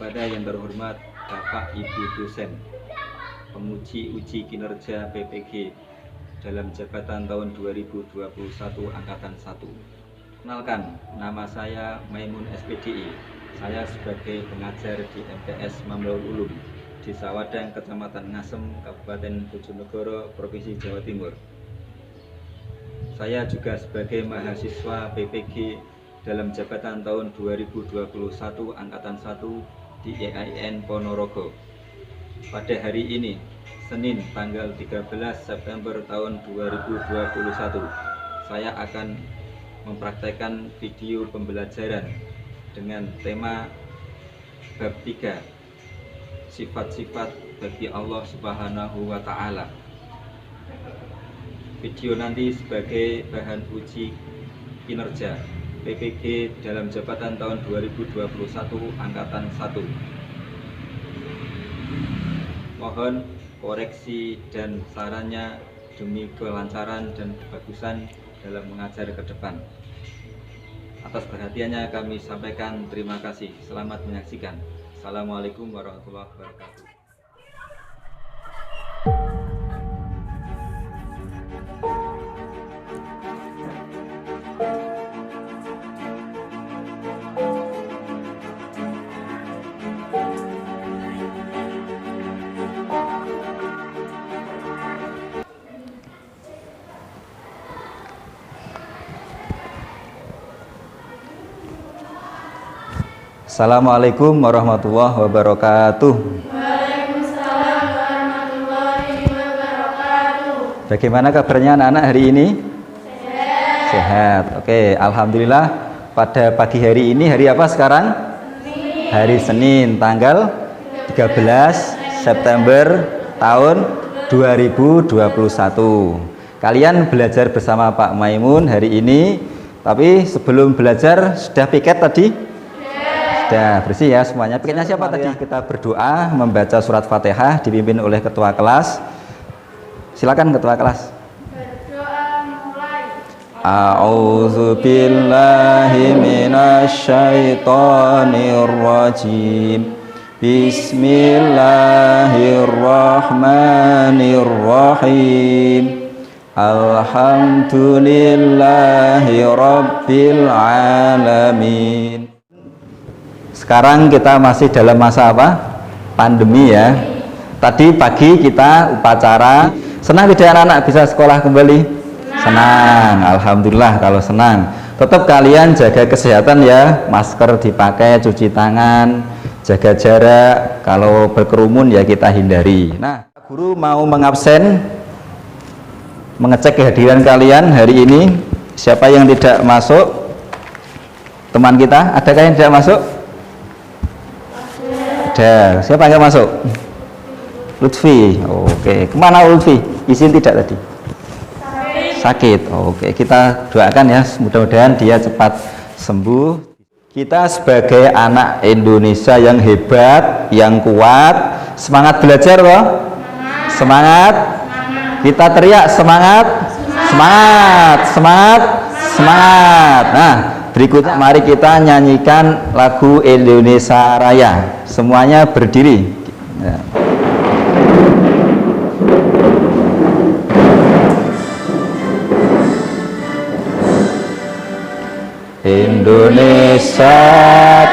Kepada yang terhormat Bapak Ibu dosen, penguji uji kinerja PPG dalam jabatan tahun 2021 angkatan 1. Kenalkan, nama saya Maimun SPDI. Saya sebagai pengajar di MTS Mamlaul Ulum, Desa Wadang, Kecamatan Ngasem, Kabupaten Bojonegoro, Provinsi Jawa Timur. Saya juga sebagai mahasiswa PPG dalam jabatan tahun 2021 angkatan 1 di EAIN Ponorogo. Pada hari ini, Senin tanggal 13 September tahun 2021, saya akan mempraktekkan video pembelajaran dengan tema bab 3, sifat-sifat bagi Allah Subhanahu wa Ta'ala. Video nanti sebagai bahan uji kinerja PPG dalam jabatan tahun 2021 angkatan 1. Mohon koreksi dan sarannya demi kelancaran dan kebagusan dalam mengajar ke depan. Atas perhatiannya kami sampaikan terima kasih. Selamat menyaksikan. Assalamualaikum warahmatullahi wabarakatuh. Assalamualaikum warahmatullahi wabarakatuh. Waalaikumsalam warahmatullahi wabarakatuh. Bagaimana kabarnya anak-anak hari ini? Sehat. Sehat. Oke, alhamdulillah. Pada pagi hari ini hari apa sekarang? Senin. Hari Senin, tanggal 13 September tahun 2021. Kalian belajar bersama Pak Maimun hari ini. Tapi sebelum belajar sudah piket tadi? Sudah bersih ya semuanya. Pikirnya siapa tadi? Kita berdoa membaca surat Fatihah dipimpin oleh ketua kelas. Silakan ketua kelas. Berdoa mulai. A'udzu billahi minasyaitonir rajim. Bismillahirrahmanirrahim. Alhamdulillahi rabbil alamin. Sekarang kita masih dalam masa apa? Pandemi ya. Tadi pagi kita upacara. Senang tidak anak-anak bisa sekolah kembali? Senang. Alhamdulillah kalau senang. Tetap kalian jaga kesehatan ya. Masker dipakai, cuci tangan, jaga jarak. Kalau berkerumun ya kita hindari. Nah, guru mau mengabsen, mengecek kehadiran kalian hari ini. Siapa yang tidak masuk? Teman kita, adakah yang tidak masuk? Ada. Siapa yang masuk? Lutfi. Oke. Kemana Lutfi? Izin tidak tadi? Sakit. Oke. Kita doakan ya. Mudah-mudahan dia cepat sembuh. Kita sebagai anak Indonesia yang hebat, yang kuat, semangat belajar loh. Semangat. Kita teriak semangat. Semangat. Semangat. Semangat. Nah, berikutnya mari kita nyanyikan lagu Indonesia Raya. Semuanya berdiri ya. Indonesia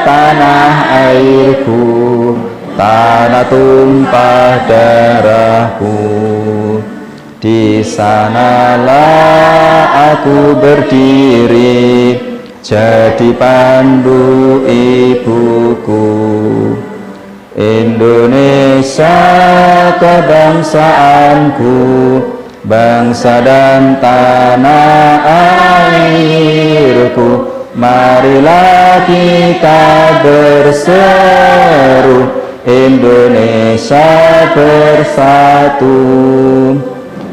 tanah airku, tanah tumpah darahku. Di sanalah aku berdiri, jadi pandu ibuku. Indonesia kebangsaanku, bangsa dan tanah airku. Marilah kita berseru, Indonesia bersatu.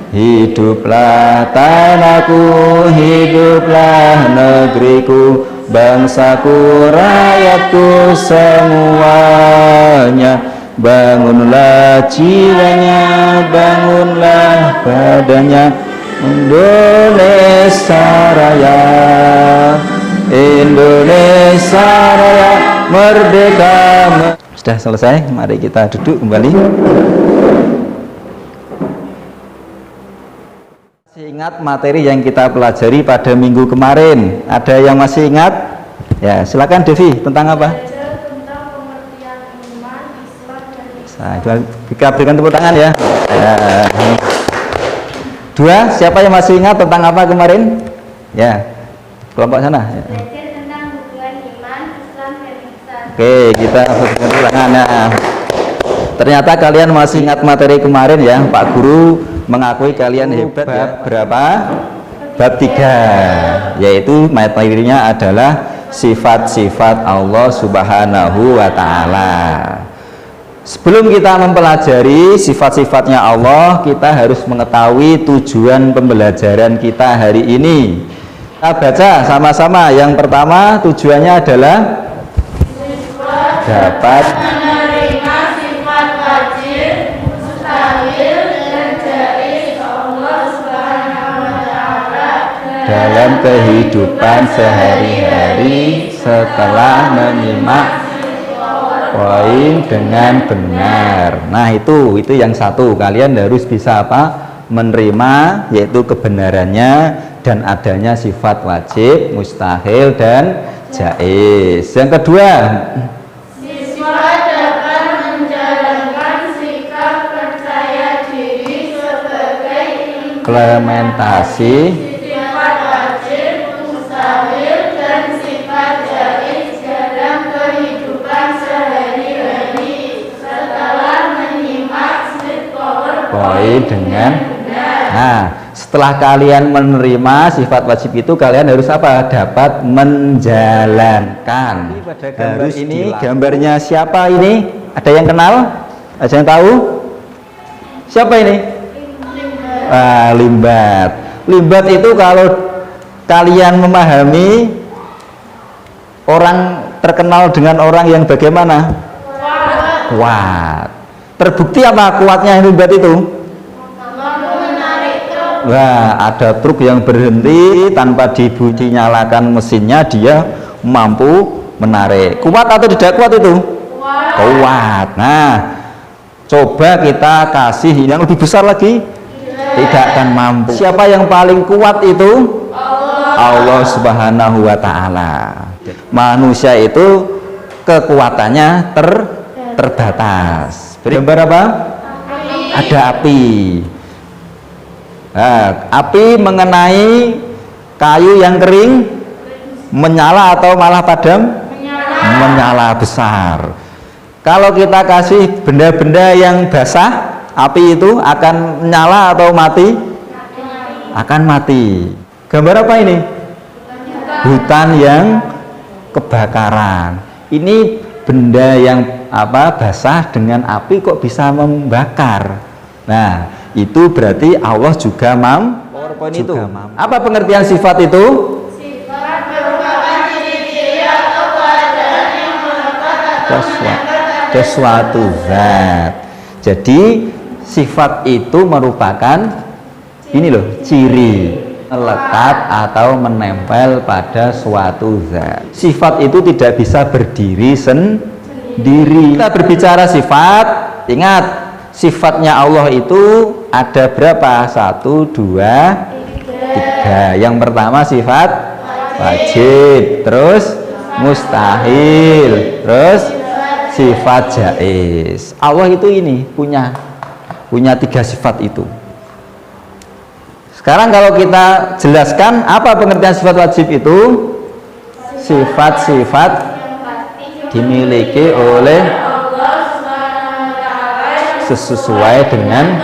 Hiduplah tanahku, hiduplah negeriku, bangsaku, rakyatku semuanya. Bangunlah jiwanya, bangunlah badannya, Indonesia Raya. Indonesia Raya merdeka. Sudah selesai, mari kita duduk kembali. Masih ingat materi yang kita pelajari pada minggu kemarin? Ada yang masih ingat? Ya, silakan Devi, tentang apa? Belajar tentang pengertian iman, Islam, dan ihsan. Nah, kita berikan tepuk tangan ya. Dua, siapa yang masih ingat tentang apa kemarin? Ya, kelompok sana. Ya. Belajar tentang hubungan iman, Islam, dan ihsan. Oke, kita berikan tepuk tangan. Nah, ternyata kalian masih ingat materi kemarin ya. Pak Guru mengakui kalian hebat ya. Berapa? Bab 3, yaitu materinya adalah sifat-sifat Allah Subhanahu wa Ta'ala. Sebelum kita mempelajari sifat-sifatnya Allah, kita harus mengetahui tujuan pembelajaran kita hari ini. Kita baca sama-sama. Yang pertama, tujuannya adalah dapat Menerima sifat wajib, mustahil, dan jaiz Allah Subhanahu wa Ta'ala dalam kehidupan sehari-hari setelah menyimak poin dengan benar. Nah, itu yang satu, kalian harus bisa apa? Menerima, yaitu kebenarannya dan adanya sifat wajib, mustahil, dan jaiz. Yang kedua, siswa dapat menjalankan sikap percaya diri sebagai implementasi sifat wajib, mustahil, dan sifat jaiz dalam kehidupan sehari-hari setelah menyimak power poin dengan nah, setelah kalian menerima sifat wajib itu, kalian harus apa? Dapat menjalankan. Harus ini gambarnya siapa ini? Ada yang kenal? Ada yang tahu? Siapa ini? Limbat. Limbat itu kalau kalian memahami, orang terkenal dengan orang yang bagaimana? Kuat. Terbukti apa kuatnya limbat itu? Wah, ada truk yang berhenti tanpa dinyalakan mesinnya, dia mampu menarik. Kuat atau tidak kuat itu? Kuat. Nah, coba kita kasih yang lebih besar lagi, tidak akan mampu. Siapa yang paling kuat itu? Allah Subhanahu wa Ta'ala. Manusia itu kekuatannya terbatas. Beri gambar apa? Ada api. Nah, api mengenai kayu yang kering menyala atau malah padam? Menyala besar. Kalau kita kasih benda-benda yang basah, api itu akan menyala atau mati? Akan mati. Gambar apa ini? Hutan yang kebakaran. Ini benda yang basah dengan api kok bisa membakar. Nah, itu berarti Allah juga itu. Apa pengertian sifat itu? Sifat merupakan ciri-ciri atau keadaan yang melekat atau Ke suatu zat. Jadi sifat itu merupakan ini loh, ciri melekat atau menempel pada suatu zat. Sifat itu tidak bisa berdiri sendiri. Kita berbicara sifat, ingat sifatnya Allah itu ada berapa? 1, 2, 3. Yang pertama sifat wajib, terus mustahil, terus sifat jaiz. Allah itu ini punya 3 sifat itu. Sekarang kalau kita jelaskan apa pengertian sifat wajib itu? Sifat-sifat dimiliki oleh sesuai dengan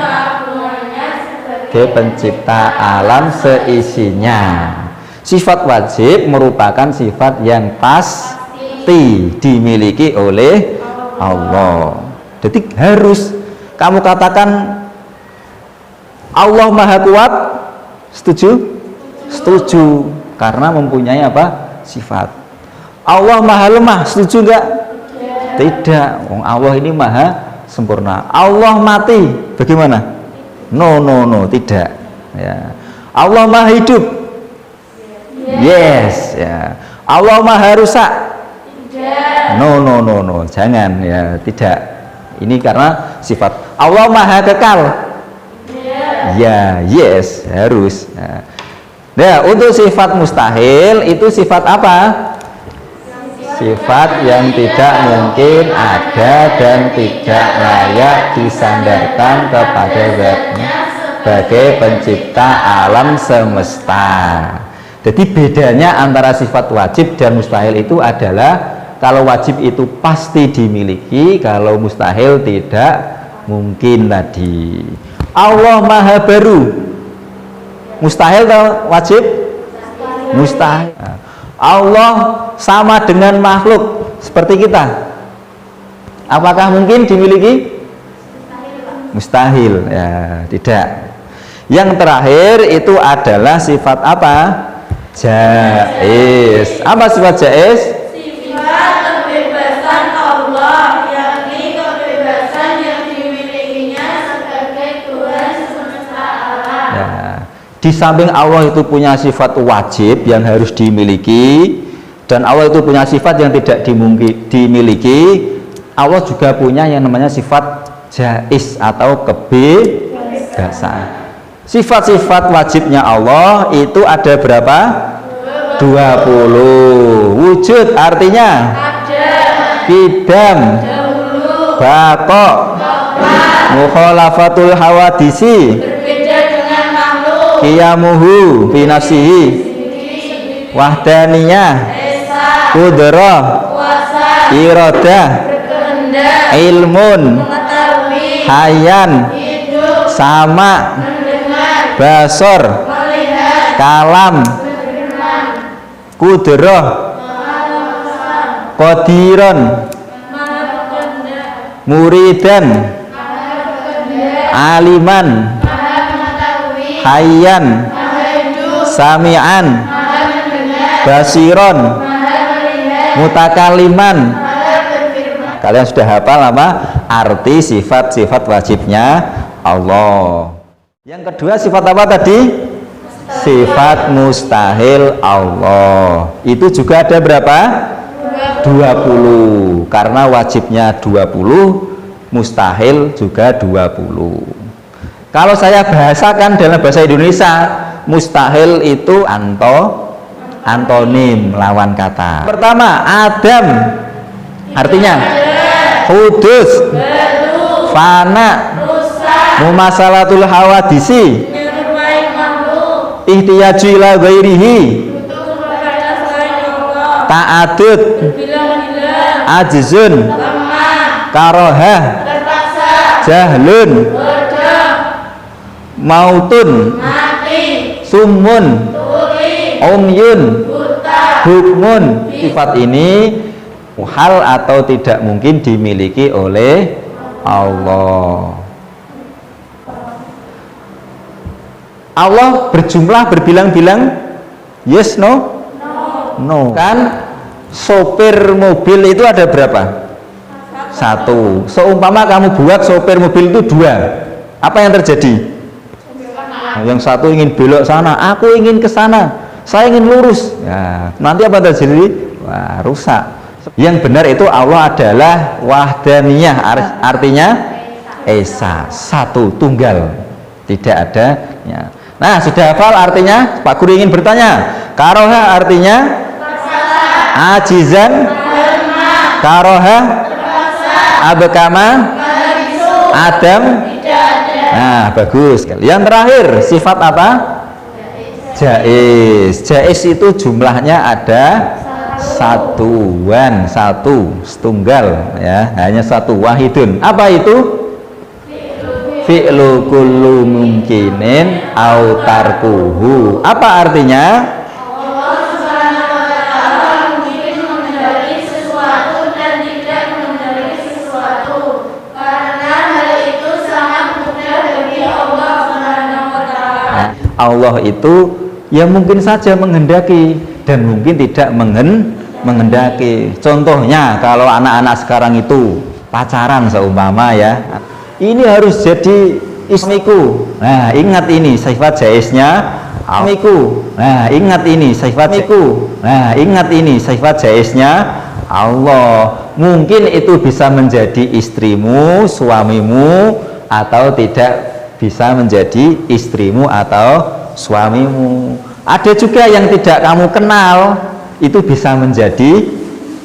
pencipta alam seisinya. Sifat wajib merupakan sifat yang pasti dimiliki oleh Allah. Jadi harus kamu katakan Allah Maha Kuat, setuju? Setuju, karena mempunyai apa? Sifat. Allah Maha Lemah, setuju enggak? Tidak, Allah ini Maha sempurna. Allah mati, bagaimana? No, tidak. Ya. Allah Maha Hidup. Yes, ya. Allah Maha Rusak. No, jangan ya, tidak. Ini karena sifat Allah Maha Kekal. Ya, yes, harus. Nah, untuk sifat mustahil itu sifat apa? Sifat yang tidak mungkin ada dan tidak layak disandarkan kepada Zatnya sebagai pencipta alam semesta. Jadi bedanya antara sifat wajib dan mustahil itu adalah kalau wajib itu pasti dimiliki, kalau mustahil tidak mungkin tadi. Allah Maha Baru, mustahil atau wajib? Mustahil. Allah sama dengan makhluk seperti kita, apakah mungkin dimiliki? Mustahil ya, tidak. Yang terakhir itu adalah sifat apa? Jaiz. Apa sifat jaiz? Sifat kebebasan Allah, yakni kebebasan yang dimilikinya sebagai Tuhan semesta alam. Ya. Di samping Allah itu punya sifat wajib yang harus dimiliki, dan Allah itu punya sifat yang tidak dimiliki, Allah juga punya yang namanya sifat jaiz atau kebebasan. Sifat-sifat wajibnya Allah itu ada berapa? 20. Wujud artinya Ada, kidam, dahulu, bako, mukhalafatul hawadisi, berbeda dengan makhluk, qiyamuhu fi nafsihi, wahdaniyah, esa, qudrah, kuasa, iradah, berkehendak, ilmun, mengetahui, hayan, hidup, sama, mendengar, basor, melihat, kalam, berfirman, qudrah, qadiron, maha berkehendak, muridan, maha berkehendak, aliman, maha mengetahui, hayyan, maha hidup, sami'an, maha mendengar, basiron, maha melihat, mutakaliman. maha berfirman. Kalian sudah hafal apa arti sifat-sifat wajibnya Allah. Yang kedua sifat apa tadi? Sifat mustahil Allah. Itu juga ada berapa? 20. Karena wajibnya 20, mustahil juga 20. Kalau saya bahasakan dalam bahasa Indonesia, mustahil itu antonim, lawan kata. Pertama, Adam artinya hudus, fana, mumasalatul hawadisi, Menyerupai makhluk, ihtiyaju ila ghairihi, butuh kepada selain Allah, ta'adud, bilang-bilang, ajzun, lemah, karohah, terpaksa, jahlun, bodoh, mautun, mati, summun, tuli, umyun, buta, hukmun. Sifat ini hal atau tidak mungkin dimiliki oleh Allah. Allah berjumlah berbilang-bilang? Yes, no? No. Kan sopir mobil itu ada berapa? Satu. Seumpama kamu buat sopir mobil itu 2, apa yang terjadi? Yang satu ingin belok sana, aku ingin ke sana, saya ingin lurus. Ya, nanti apa terjadi? Wah, rusak. Yang benar itu Allah adalah wahdaniyah, artinya esa, satu, tunggal, tidak ada ya. Nah, sudah hafal artinya? Pak Guru ingin bertanya. Karoha artinya ajizan, karoha abkama, adam. Nah, bagus. Yang terakhir sifat apa? Jaiz. Jaiz itu jumlahnya ada satuan, satu, setunggal ya, hanya satu, wahidun. Apa itu? Fi'lu kullu mungkinin au tarkuhu. Apa artinya? Allah Subhanahu wa ta'ala mungkin mengendaki sesuatu dan tidak mengendaki sesuatu, karena hal itu sangat mudah bagi Allah Subhanahu wa ta'ala. Allah itu ya mungkin saja menghendaki dan mungkin tidak menghendaki. Contohnya kalau anak-anak sekarang itu pacaran seumpama ya, ini harus jadi istriku. Nah, ingat ini sifat jaiznya istriku. Nah, ingat ini sifat istriku. Nah, ingat ini sifat jaiznya Allah. Mungkin itu bisa menjadi istrimu, suamimu, atau tidak bisa menjadi istrimu atau suamimu. Ada juga yang tidak kamu kenal, itu bisa menjadi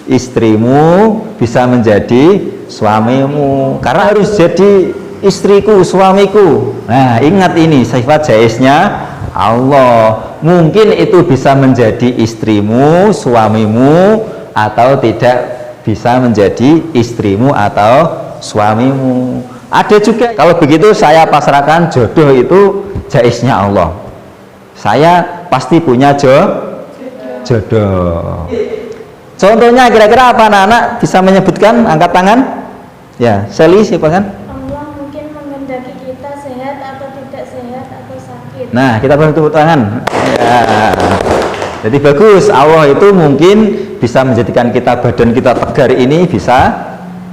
istrimu, bisa menjadi suamimu. Karena harus jadi istriku, suamiku. Nah, ingat ini sifat jaiznya Allah. Mungkin itu bisa menjadi istrimu, suamimu, atau tidak bisa menjadi istrimu atau suamimu. Ada juga kalau begitu saya pasrahkan jodoh itu jaiznya Allah. Saya pasti punya jodoh. Contohnya kira-kira apa anak-anak bisa menyebutkan? Angkat tangan. Ya, Sally siapa kan? Allah mungkin menghendaki kita sehat atau tidak sehat atau sakit. Nah, kita beri tepuk tangan. Ya. Jadi bagus, Allah itu mungkin bisa menjadikan kita badan kita tegar ini bisa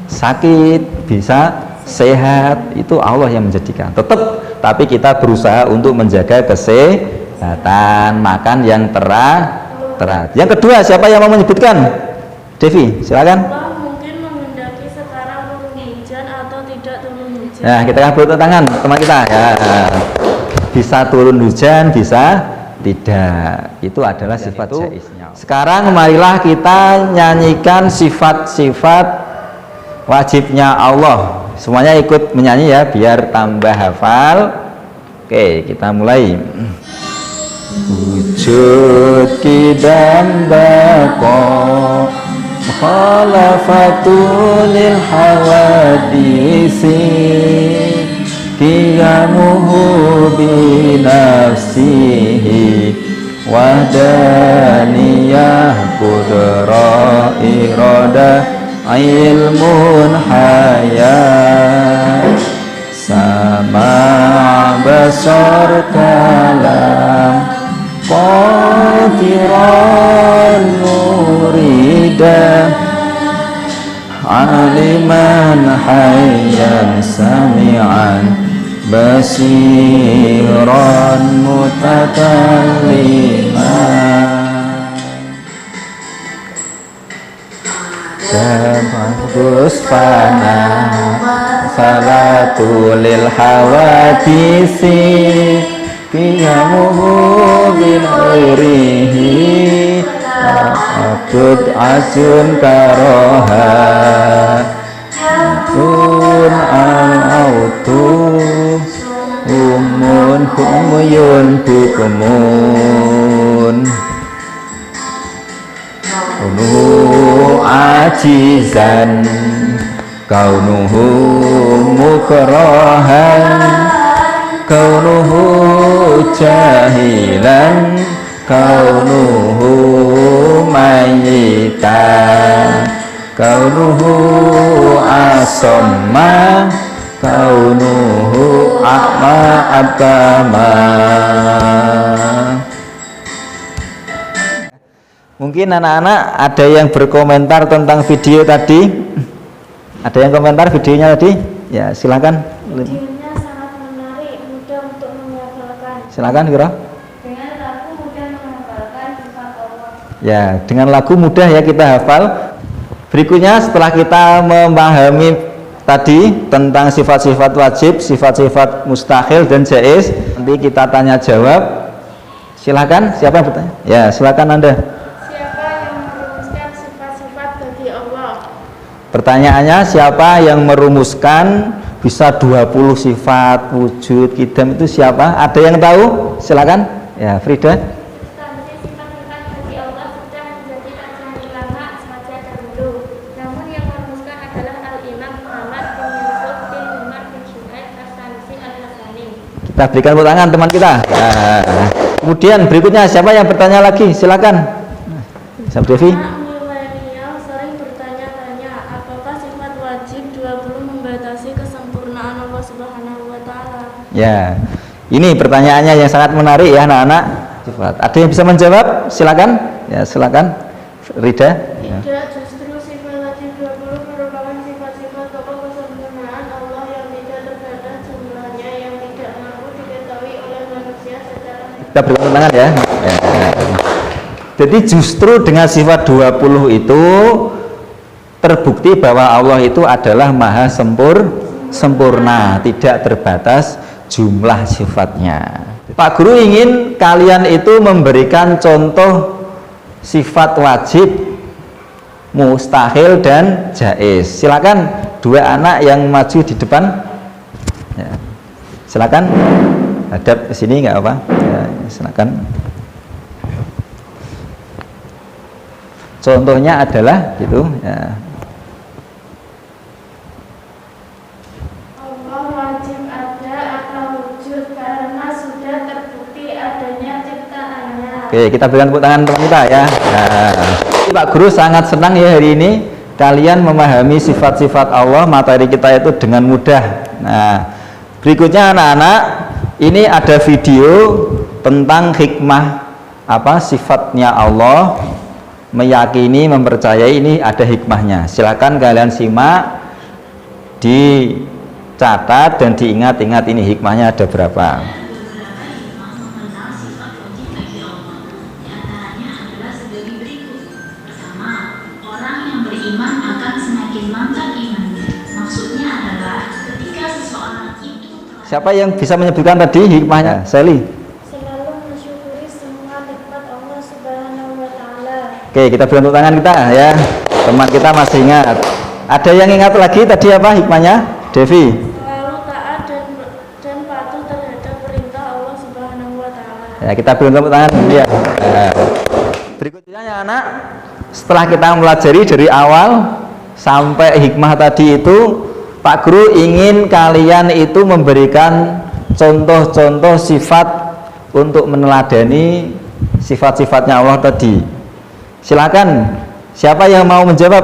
sakit, bisa sehat. Itu Allah yang menjadikan. Tetap, tapi kita berusaha untuk menjaga kesehatan, makan yang teratur. Yang kedua, siapa yang mau menyebutkan? Devi, silakan. Allah mungkin menghendaki sekarang turun hujan atau tidak turun hujan. Nah, kita akan beri tangan teman kita. Ya. Bisa turun hujan, bisa tidak. Itu adalah sifat jaiznya. Sekarang marilah kita nyanyikan sifat-sifat wajibnya Allah. Semuanya ikut menyanyi ya biar tambah hafal. Oke, kita mulai. Wujud kidam bako khalafatulil hawadisi qiyamuhu binafsihi wahdaniyah qudra irada ilmun hayat sama basar kalam qadiran muridan aliman hayyan sami'an basiran mutakalliman Dabagus fana salatul hawadisi qiyamuhu bin urihi abud ajun karoha tun al-autu umun humuyun bukumun unuhu ajizan kaunuhu mukrohan kaunuhu jahilan kaunuhu mayitan kaunuhu asamma kaunuhu a'ma abkama. Mungkin anak-anak ada yang berkomentar tentang video tadi. Ada yang komentar videonya tadi? Ya, silakan. Videonya sangat menarik, mudah untuk menghafalkan. Silakan, Kira. Dengan lagu mudah menghafalkan sifat Allah. Ya, dengan lagu mudah ya kita hafal. Berikutnya setelah kita memahami tadi tentang sifat-sifat wajib, sifat-sifat mustahil dan jaiz, nanti kita tanya jawab. Silakan, siapa yang bertanya? Ya, silakan Anda. Siapa yang merumuskan sifat-sifat bagi Allah? Pertanyaannya siapa yang merumuskan bisa 20 sifat wujud kidam itu siapa? Ada yang tahu? Silakan. Ya, Frida. Tadi sifat-sifat bagi Allah sudah menjadi kajian ulama semasa dahulu. Namun yang merumuskan adalah Al-Imam Muhammad bin Yusuf bin Umar bin Syuaib As-Sanusi Al-Hasani. Kita berikan tepuk tangan teman kita. Nah, kemudian berikutnya siapa yang bertanya lagi? Silakan. Sampai Devi. Milenial sering bertanya-tanya, apakah sifat wajib 20 membatasi kesempurnaan Allah Subhanahu wa taala? Ya. Ini pertanyaannya yang sangat menarik ya anak-anak. Ada yang bisa menjawab? Silakan. Ya, silakan. Rida. Ya. Tidak, justru sifat wajib 20 merupakan sifat-sifat pokok kesempurnaan Allah yang tidak terbatas jumlahnya, yang tidak mampu diketahui oleh manusia secara Kita berikan tepuk tangan ya. Ya. Jadi justru dengan sifat 20 itu terbukti bahwa Allah itu adalah maha sempurna, tidak terbatas jumlah sifatnya. Pak Guru ingin kalian itu memberikan contoh sifat wajib, mustahil dan jaiz. Silakan dua anak yang maju di depan ya. Silakan hadap ke sini nggak apa ya, silakan. Contohnya adalah gitu ya. Allah wajib ada atau wujud karena sudah terbukti adanya ciptaannya. Oke, kita berikan tepuk tangan teman kita ya. Nah, Pak Guru sangat senang ya hari ini kalian memahami sifat-sifat Allah, materi kita itu dengan mudah. Nah, berikutnya anak-anak, ini ada video tentang hikmah apa sifatnya Allah, meyakini, mempercayai, ini ada hikmahnya. Silakan kalian simak, dicatat dan diingat-ingat ini hikmahnya ada berapa. Siapa yang bisa menyebutkan tadi hikmahnya? Sally. Selalu mensyukuri semua nikmat Allah Subhanahu wa Ta'ala. Oke, kita beri tepuk tangan kita ya. Teman kita masih ingat. Ada yang ingat lagi tadi apa hikmahnya? Devi. Selalu taat dan patuh terhadap perintah Allah Subhanahu wa Ta'ala. Ya, kita beri tepuk tangan ya. Berikutnya ya anak, setelah kita mempelajari dari awal sampai hikmah tadi itu, Pak Guru ingin kalian itu memberikan contoh-contoh sifat untuk meneladani sifat-sifatnya Allah tadi. Silakan, siapa yang mau menjawab?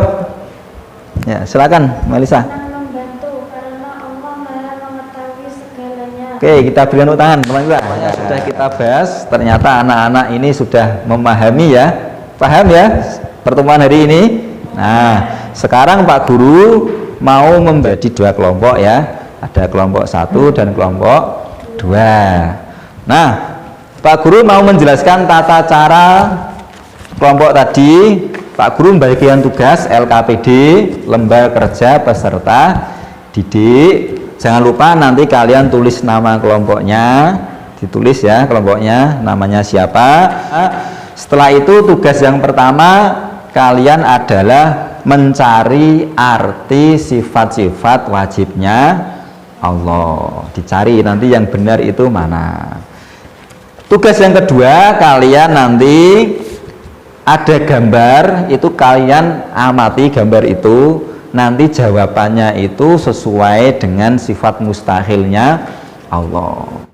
Ya, silakan, Melisa. Senang membantu karena Allah Maha mengetahui segalanya. Oke, kita berikan tepuk tangan teman kita. Ya, sudah kita bahas, ternyata anak-anak ini sudah memahami ya, paham ya pertemuan hari ini. Nah, sekarang Pak Guru mau membagi dua kelompok ya, ada kelompok 1 dan kelompok 2. Nah, Pak Guru mau menjelaskan tata cara kelompok tadi. Pak Guru membagikan tugas LKPD, lembar kerja peserta didik. Jangan lupa nanti kalian tulis nama kelompoknya, ditulis ya kelompoknya, namanya siapa. Setelah itu tugas yang pertama kalian adalah mencari arti sifat-sifat wajibnya Allah. Dicari nanti yang benar itu mana. Tugas yang kedua, kalian nanti ada gambar, itu kalian amati gambar itu, nanti jawabannya itu sesuai dengan sifat mustahilnya Allah.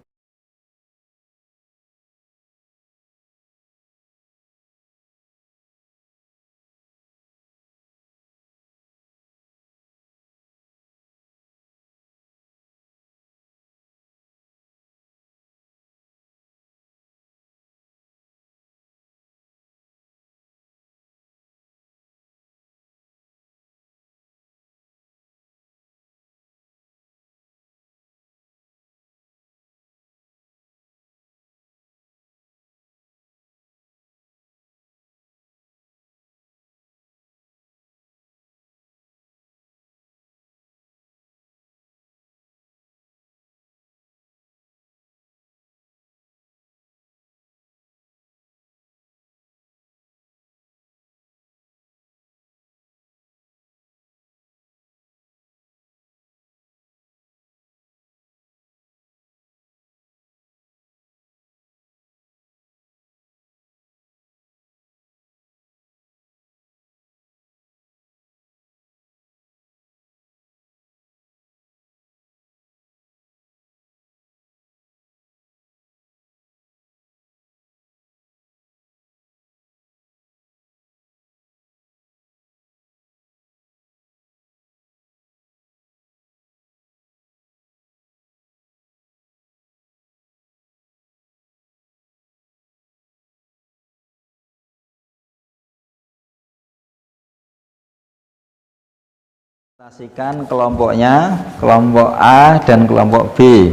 Presentasikan kelompoknya, kelompok A dan kelompok B.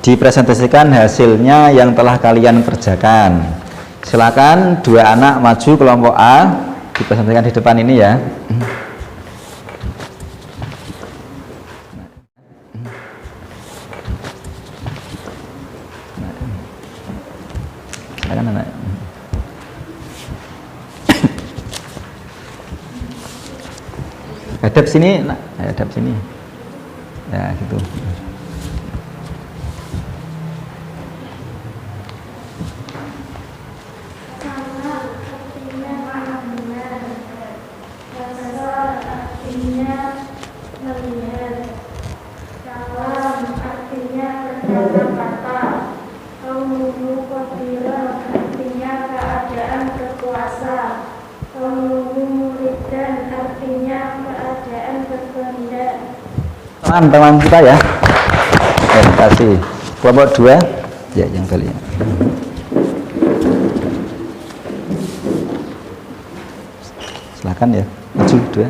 Dipresentasikan hasilnya yang telah kalian kerjakan. Silakan dua anak maju kelompok A, dipresentasikan di depan ini ya. Hadap sini, nah, hadap sini. Ya, gitu. Teman-teman kita ya, terima kasih. Kelompok 2 ya, yang kali ya. Silakan ya, maju 2.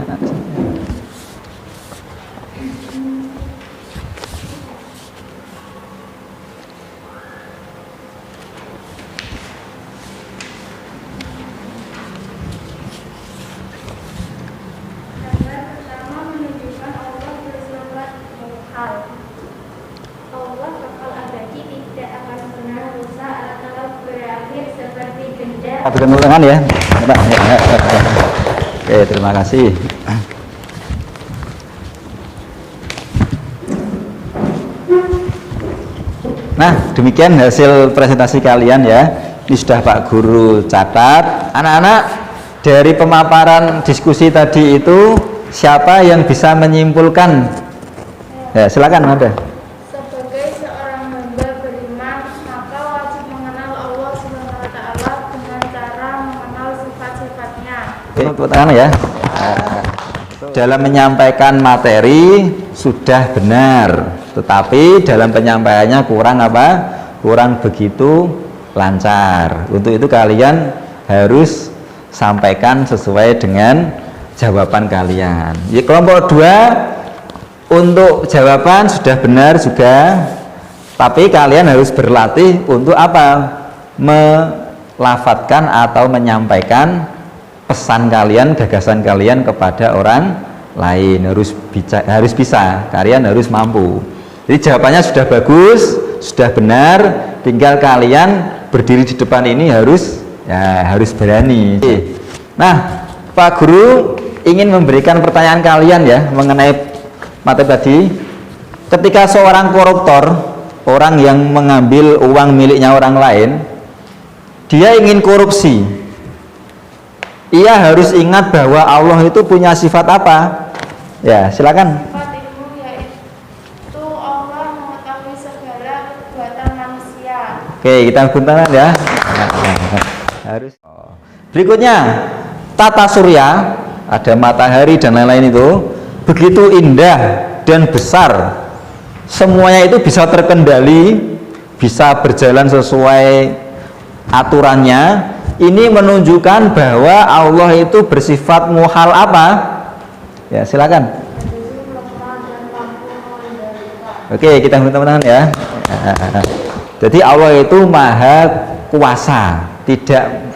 Berikan tangan ya. Oke, terima kasih. Nah, demikian hasil presentasi kalian ya. Ini sudah Pak Guru catat. Anak-anak, dari pemaparan diskusi tadi itu siapa yang bisa menyimpulkan? Ya, silakan ada. Sebagai seorang hamba beriman, maka wajib mengenal Allah Subhanahu wa taala dengan cara mengenal sifat-sifatnya. Tepuk tangan ya. Dalam menyampaikan materi sudah benar, tetapi dalam penyampaiannya kurang apa? Kurang begitu lancar. Untuk itu kalian harus sampaikan sesuai dengan jawaban kalian. Ya, kelompok 2 untuk jawaban sudah benar juga, tapi kalian harus berlatih untuk apa? Melafatkan atau menyampaikan pesan kalian, gagasan kalian kepada orang lain. Harus bisa, kalian harus mampu. Jadi jawabannya sudah bagus, sudah benar, tinggal kalian berdiri di depan ini harus berani. Nah, Pak Guru ingin memberikan pertanyaan kalian ya mengenai materi tadi. Ketika seorang koruptor, orang yang mengambil uang miliknya orang lain, dia ingin korupsi, ia harus ingat bahwa Allah itu punya sifat apa? Ya, silakan. Sifat itu yaitu Allah mengetahui segala perbuatan manusia. Oke, kita buntaran ya. Harus. Berikutnya, tata surya, ada matahari dan lain-lain itu begitu indah dan besar, semuanya itu bisa terkendali, bisa berjalan sesuai aturannya. Ini menunjukkan bahwa Allah itu bersifat muhal apa? Ya, silakan. Oke, kita teman-teman ya. Jadi Allah itu maha kuasa, tidak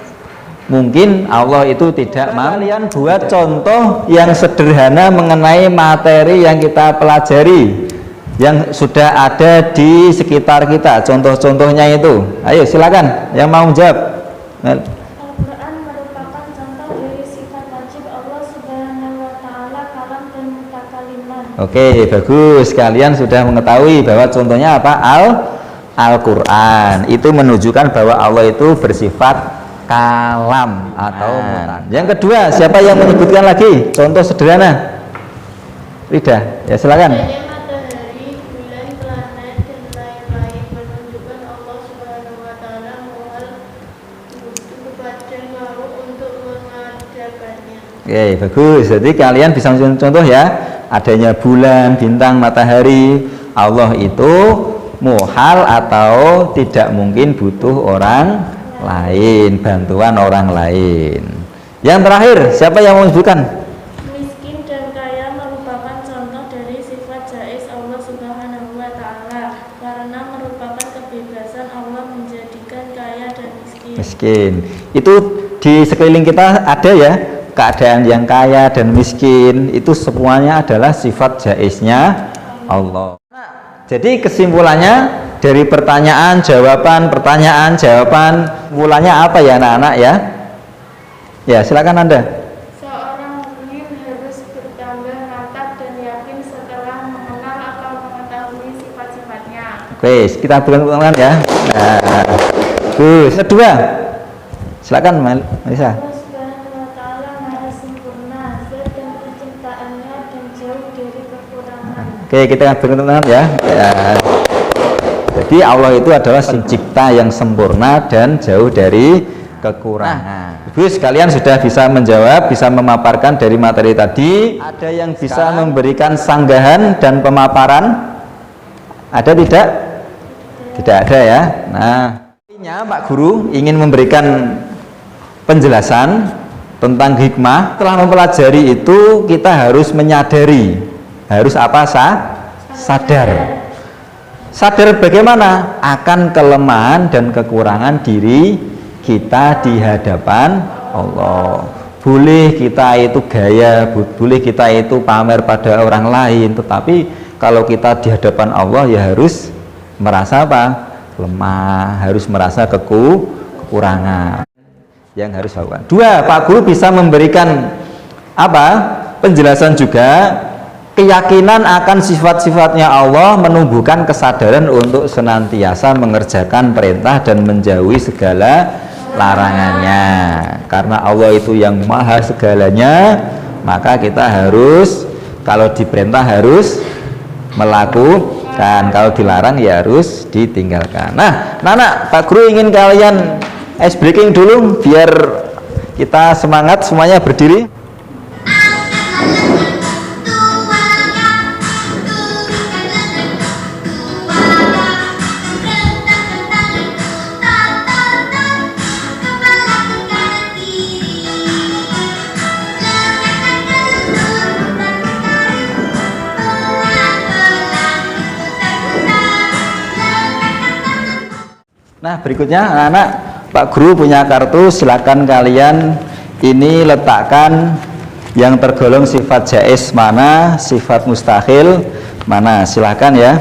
mungkin Allah itu tidak mampu. Kalian buat contoh yang sederhana mengenai materi yang kita pelajari, yang sudah ada di sekitar kita. Contoh-contohnya itu, ayo silakan yang mau jawab. Al-Quran merupakan contoh dari sifat wajib Allah Subhanahu wa taala, kalam dan mutakaliman. Oke, bagus. Kalian sudah mengetahui bahwa contohnya apa? Al-Quran itu menunjukkan bahwa Allah itu bersifat kalam atau mutakal. Yang kedua, siapa yang menyebutkan lagi contoh sederhana? Rida, ya silakan. Matahari, bulan, planet dan lain-lain menunjukkan Allah Subhanahu wa taala muhal kepada makhluk untuk mengadakannya. Oke, bagus. Jadi kalian bisa contoh ya, adanya bulan, bintang, matahari. Allah itu muhal atau tidak mungkin butuh orang lain, bantuan orang lain. Yang terakhir, siapa yang mau menyebutkan? Miskin dan kaya merupakan contoh dari sifat jaiz Allah Subhanahu wa taala karena merupakan kebebasan Allah menjadikan kaya dan miskin. Miskin. Itu di sekeliling kita ada ya, keadaan yang kaya dan miskin, itu semuanya adalah sifat jaiznya Allah. Jadi kesimpulannya dari pertanyaan jawaban, kesimpulannya apa ya anak-anak ya? Ya, silakan Anda. Seorang mukmin harus bertambah Oke, kita berikan tepuk tangan ya. Nah, bagus. Kedua, silakan Melisa. Allah Subhanahu wa Ta'ala Maha sempurna, zat dan penciptaannya dan jauh dari kekurangan. Oke, kita berikan tepuk tangan ya. Ya. Jadi Allah itu adalah pencipta yang sempurna dan jauh dari kekurangan. Ibu sekalian sudah bisa menjawab, bisa memaparkan dari materi tadi. Ada yang bisa memberikan sanggahan dan pemaparan? Ada tidak? Tidak ada ya. Nah, intinya Pak Guru ingin memberikan penjelasan tentang hikmah. Setelah mempelajari itu kita harus menyadari, harus apa? Sadar. Sadar bagaimana? Akan kelemahan dan kekurangan diri kita di hadapan Allah. Boleh kita itu gaya, boleh kita itu pamer pada orang lain, tetapi kalau kita di hadapan Allah ya harus merasa apa? Lemah, harus merasa kekurangan yang harus lakukan. Dua, Pak Guru bisa memberikan apa? Penjelasan juga, keyakinan akan sifat-sifatnya Allah menumbuhkan kesadaran untuk senantiasa mengerjakan perintah dan menjauhi segala larangannya. Karena Allah itu yang maha segalanya, maka kita harus, kalau diperintah harus melakukan, kalau dilarang ya harus ditinggalkan. Nah, anak Pak Guru ingin kalian ice breaking dulu biar kita semangat semuanya. Berdiri. Nah, berikutnya anak-anak, Pak Guru punya kartu, silakan kalian ini letakkan yang tergolong sifat jaiz mana, sifat mustahil mana, silakan ya.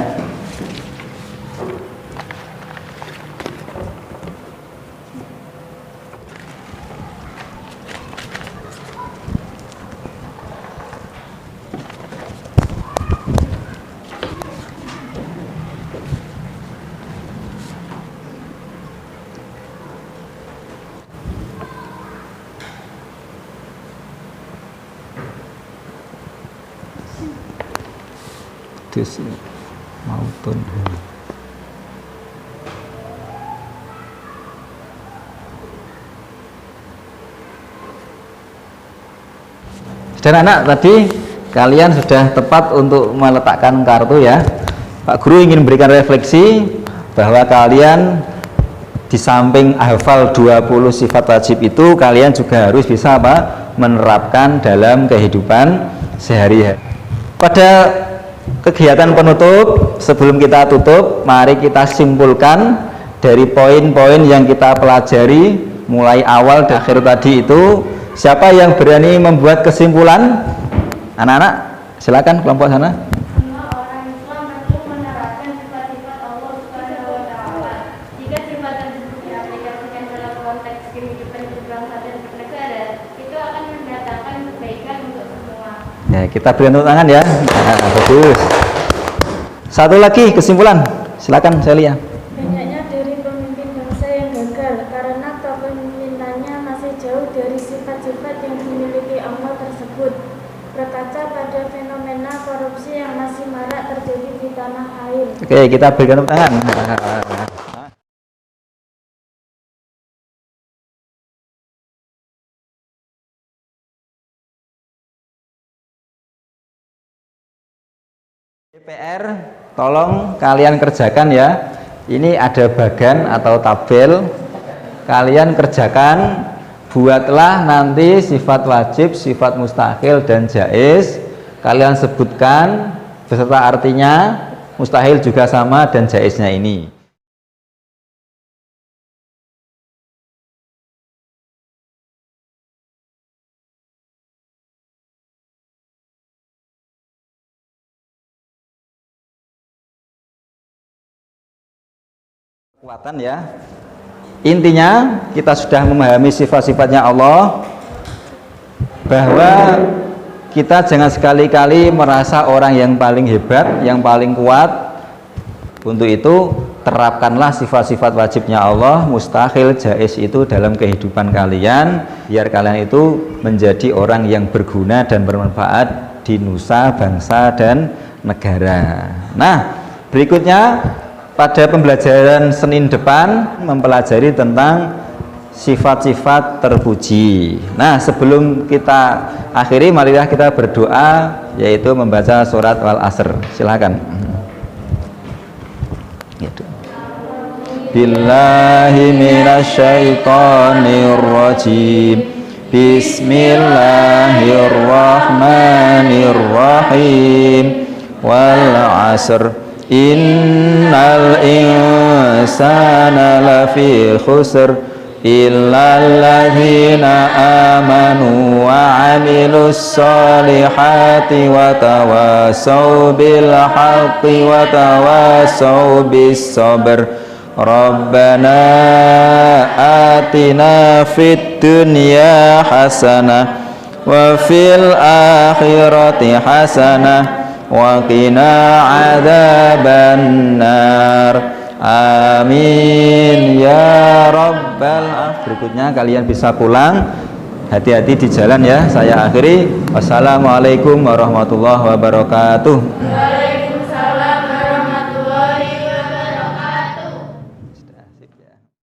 Maupun dan anak tadi kalian sudah tepat untuk meletakkan kartu ya. Pak Guru ingin memberikan refleksi bahwa kalian di samping hafal 20 sifat wajib itu, kalian juga harus bisa apa? Menerapkan dalam kehidupan sehari-hari. Pada kegiatan penutup, sebelum kita tutup, mari kita simpulkan dari poin-poin yang kita pelajari mulai awal dan akhir tadi itu. Siapa yang berani membuat kesimpulan? Anak-anak, silakan kelompok sana. Semua orang Islam perlu menerapkan sifat-sifat Allah Subhanahu wa Ta'ala. Jika sifat tersebut diaplikasikan dalam konteks kehidupan berbangsa dan bernegara, itu akan mendatangkan kebaikan untuk semua. Ya, kita beri tepuk tangan ya. Nah, bagus. Satu lagi kesimpulan, silakan Celia. Banyaknya dari pemimpin bangsa yang gagal karena kepemimpinannya masih jauh dari sifat-sifat yang dimiliki Allah tersebut. Berkaca pada fenomena korupsi yang masih marak terjadi di tanah air. Oke, kita berikan tepuk tangan. DPR, tolong kalian kerjakan ya. Ini ada bagan atau tabel. Kalian kerjakan, buatlah nanti sifat wajib, sifat mustahil dan jaiz. Kalian sebutkan beserta artinya, mustahil juga sama dan jaiznya ini. Kekuatan ya. Intinya kita sudah memahami sifat-sifatnya Allah, bahwa kita jangan sekali-kali merasa orang yang paling hebat, yang paling kuat, Untuk itu terapkanlah sifat-sifat wajibnya Allah, mustahil, jaiz itu dalam kehidupan kalian, biar kalian itu menjadi orang yang berguna dan bermanfaat di nusa, bangsa, dan negara. Nah, berikutnya pada pembelajaran Senin depan mempelajari tentang sifat-sifat terpuji. Nah, sebelum kita akhiri, marilah kita berdoa, yaitu membaca surat Wal-Asr. Silakan. Billahi minasyaitonir rajim. Bismillahirrahmanirrahim. Wal 'asr. Innal insana lafi khusr illa alladzina amanu wa 'amilus solihati wa tawasaw bil haqqi wa tawasaw bis sabr. Rabbana atina fid dunya hasanah wa fil akhirati hasanah wa qina adzaban nar. Amin ya rabbal alamin. Berikutnya kalian bisa pulang. Hati-hati di jalan ya. Saya akhiri. Wassalamualaikum warahmatullahi wabarakatuh.